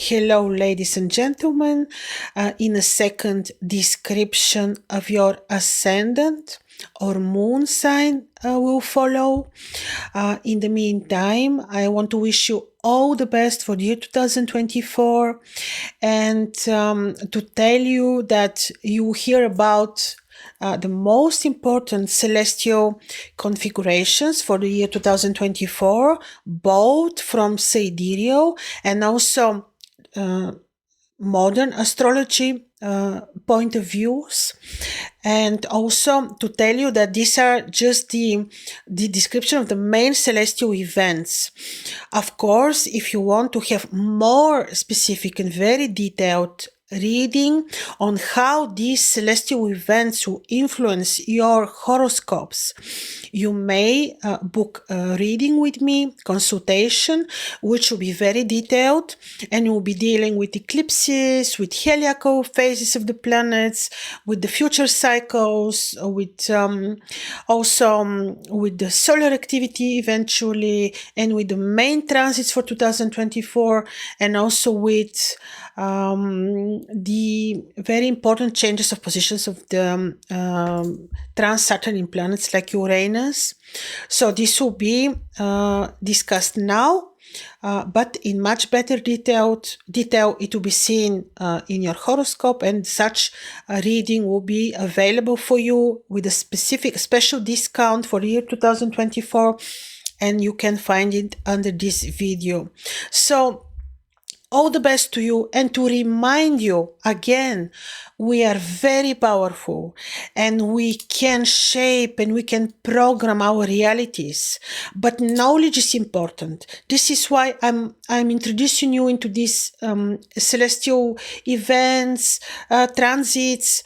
Hello, ladies and gentlemen. In a second, description of your ascendant or moon sign will follow. In the meantime, I want to wish you all the best for the year 2024 and to tell you that you hear about the most important celestial configurations for the year 2024, both from Sidereal and also modern astrology point of views, and also to tell you that these are just the description of the main celestial events. Of course, if you want to have more specific and very detailed reading on how these celestial events will influence your horoscopes, you may book a reading with me, consultation, which will be very detailed and will be dealing with eclipses, with heliacal phases of the planets, with the future cycles, with also with the solar activity eventually, and with the main transits for 2024, and also with the very important changes of positions of the trans-Saturn planets like Uranus. So this will be discussed now, but in much better detail it will be seen in your horoscope, and such a reading will be available for you with a special discount for the year 2024, and you can find it under this video. So all the best to you, and to remind you again, we are very powerful and we can shape and we can program our realities, but knowledge is important. This is why I'm introducing you into these celestial events, transits,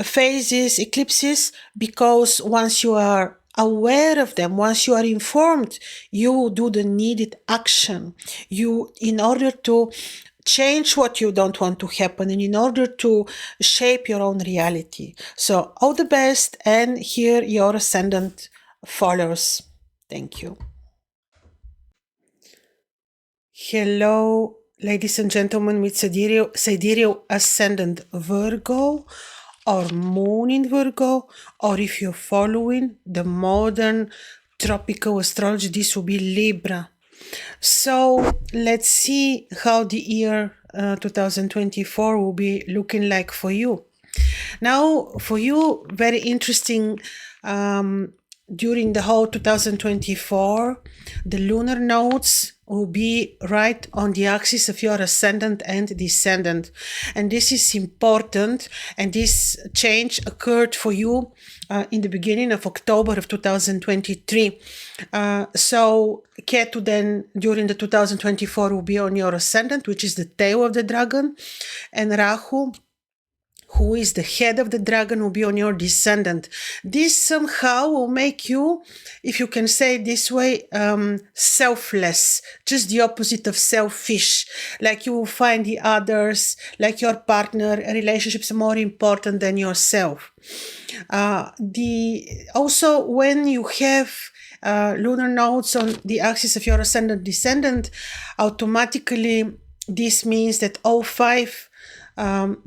phases, eclipses, because once you are aware of them, once you are informed, you do the needed action. In order to change what you don't want to happen, and in order to shape your own reality. So all the best, and here your ascendant followers. Thank you. Hello, ladies and gentlemen, with Sidereal ascendant Virgo, or moon in Virgo, or if you're following the modern tropical astrology, this will be Libra. So let's see how the year 2024 will be looking like for you. Now, for you, very interesting, during the whole 2024, the lunar nodes will be right on the axis of your ascendant and descendant. And this is important, and this change occurred for you in the beginning of October of 2023. So Ketu then during the 2024 will be on your ascendant, which is the tail of the dragon, and Rahu, who is the head of the dragon, will be on your descendant. This somehow will make you, if you can say it this way, selfless, just the opposite of selfish. Like you will find the others, like your partner, relationships are more important than yourself. Also, when you have lunar nodes on the axis of your ascendant descendant, automatically this means that all 5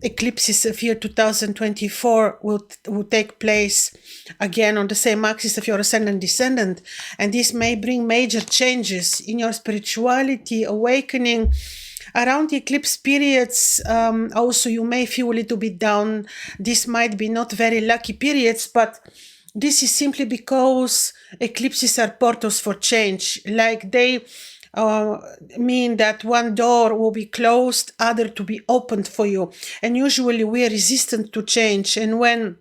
eclipses of year 2024 will take place again on the same axis of your ascendant descendant, and this may bring major changes in your spirituality, awakening around the eclipse periods. Also, you may feel a little bit down. This might be not very lucky periods, but this is simply because eclipses are portals for change. Like they mean that one door will be closed, other to be opened for you. And usually we are resistant to change. And when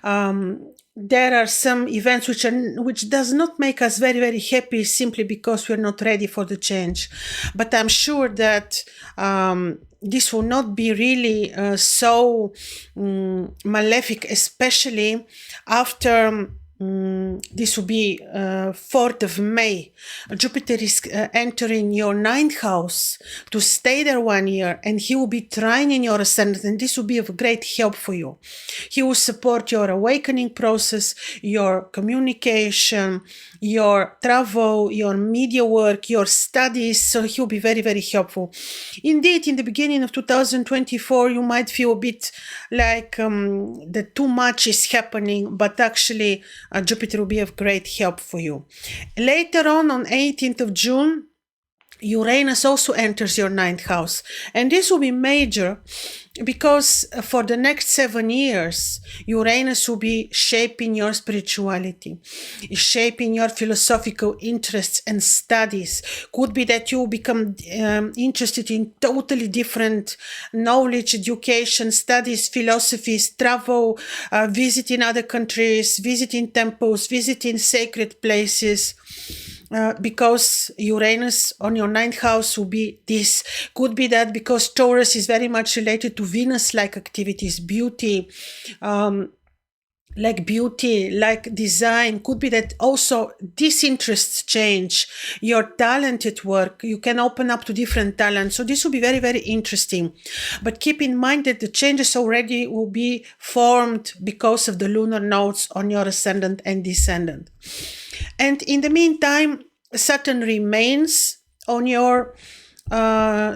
there are some events which does not make us very, very happy, simply because we're not ready for the change. But I'm sure that this will not be really so malefic, especially after this will be 4th of May. Jupiter is entering your 9th house to stay there 1 year, and he will be trine in your ascendant, and this will be of great help for you. He will support your awakening process, your communication, your travel, your media work, your studies. So he will be very, very helpful. Indeed, in the beginning of 2024, you might feel a bit like that too much is happening, but actually Jupiter will be of great help for you. Later on 18th of June, Uranus also enters your ninth house, and this will be major because for the next 7 years, Uranus will be shaping your spirituality, shaping your philosophical interests and studies. Could be that you become interested in totally different knowledge, education, studies, philosophies, travel, visiting other countries, visiting temples, visiting sacred places. Because Uranus on your ninth house will be this. Could be that because Taurus is very much related to Venus-like activities, beauty, like design. Could be that also these interests change. Your talent at work, you can open up to different talents. So this will be very, very interesting. But keep in mind that the changes already will be formed because of the lunar nodes on your ascendant and descendant. And in the meantime, Saturn remains on your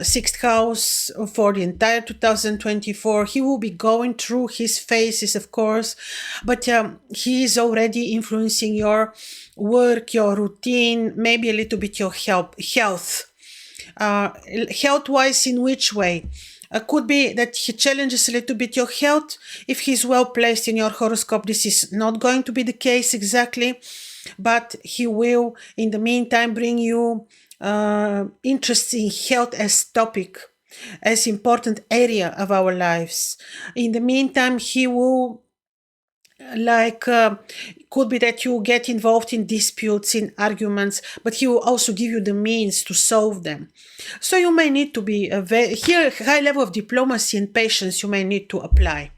sixth house for the entire 2024. He will be going through his phases, of course, but he is already influencing your work, your routine, maybe a little bit your health. Health-wise, in which way? Could be that he challenges a little bit your health. If he's well placed in your horoscope, this is not going to be the case exactly, but he will, in the meantime, bring you interest in health as topic, as important area of our lives. In the meantime, he will could be that you get involved in disputes, in arguments, but he will also give you the means to solve them. So you may need to be here, high level of diplomacy and patience you may need to apply.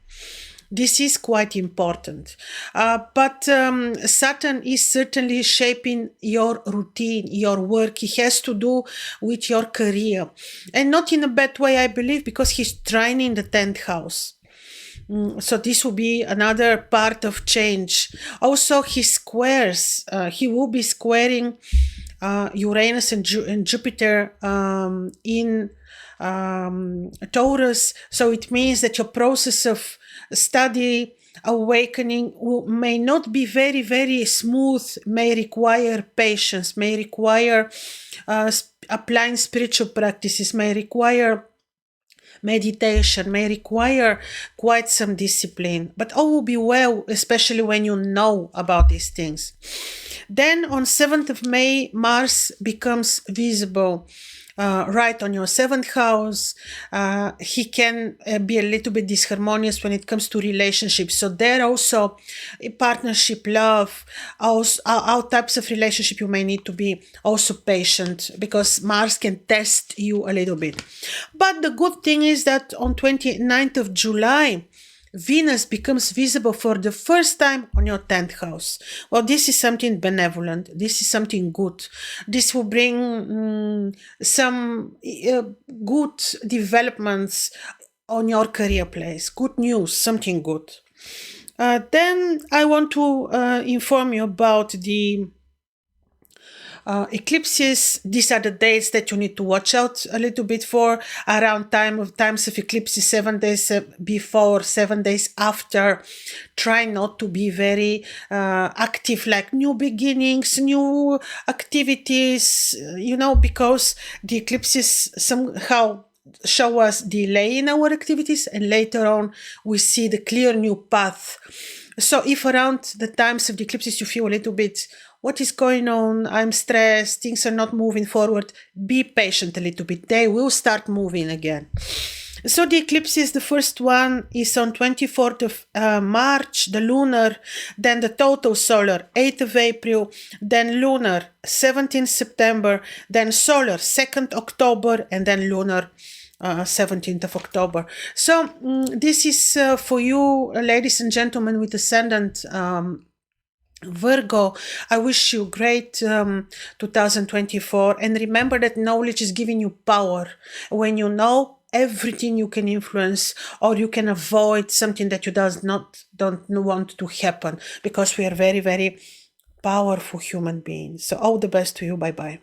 This is quite important. But Saturn is certainly shaping your routine, your work. It has to do with your career. And not in a bad way, I believe, because he's trine in the 10th house. So this will be another part of change. Also, he squares. He will be squaring Uranus and Jupiter in Taurus. So it means that your process of study, awakening may not be very, very smooth, may require patience, may require applying spiritual practices, may require meditation, may require quite some discipline, but all will be well, especially when you know about these things. Then on 7th of May, Mars becomes visible right on your 7th house. He can be a little bit disharmonious when it comes to relationships. So there also partnership, love, all types of relationship, you may need to be also patient because Mars can test you a little bit. But the good thing is that on 29th of July, Venus becomes visible for the first time on your 10th house. Well, this is something benevolent. This is something good. This will bring some good developments on your career place. Good news, something good. Then I want to inform you about the eclipses. These are the dates that you need to watch out a little bit for. Around times of eclipses, 7 days before, 7 days after. Try not to be very active, like new beginnings, new activities, because the eclipses somehow show us delay in our activities, and later on we see the clear new path. So if around the times of the eclipses you feel a little bit, what is going on? I'm stressed, things are not moving forward. Be patient a little bit. They will start moving again. So the eclipses, the first one is on 24th of March, the lunar, then the total solar, 8th of April, then lunar, 17th September, then solar, 2nd October, and then lunar, 17th of October. So this is for you, ladies and gentlemen, with Ascendant Virgo. I wish you great 2024, and remember that knowledge is giving you power. When you know everything, you can influence, or you can avoid something that you don't want to happen, because we are very, very powerful human being. So all the best to you. Bye bye.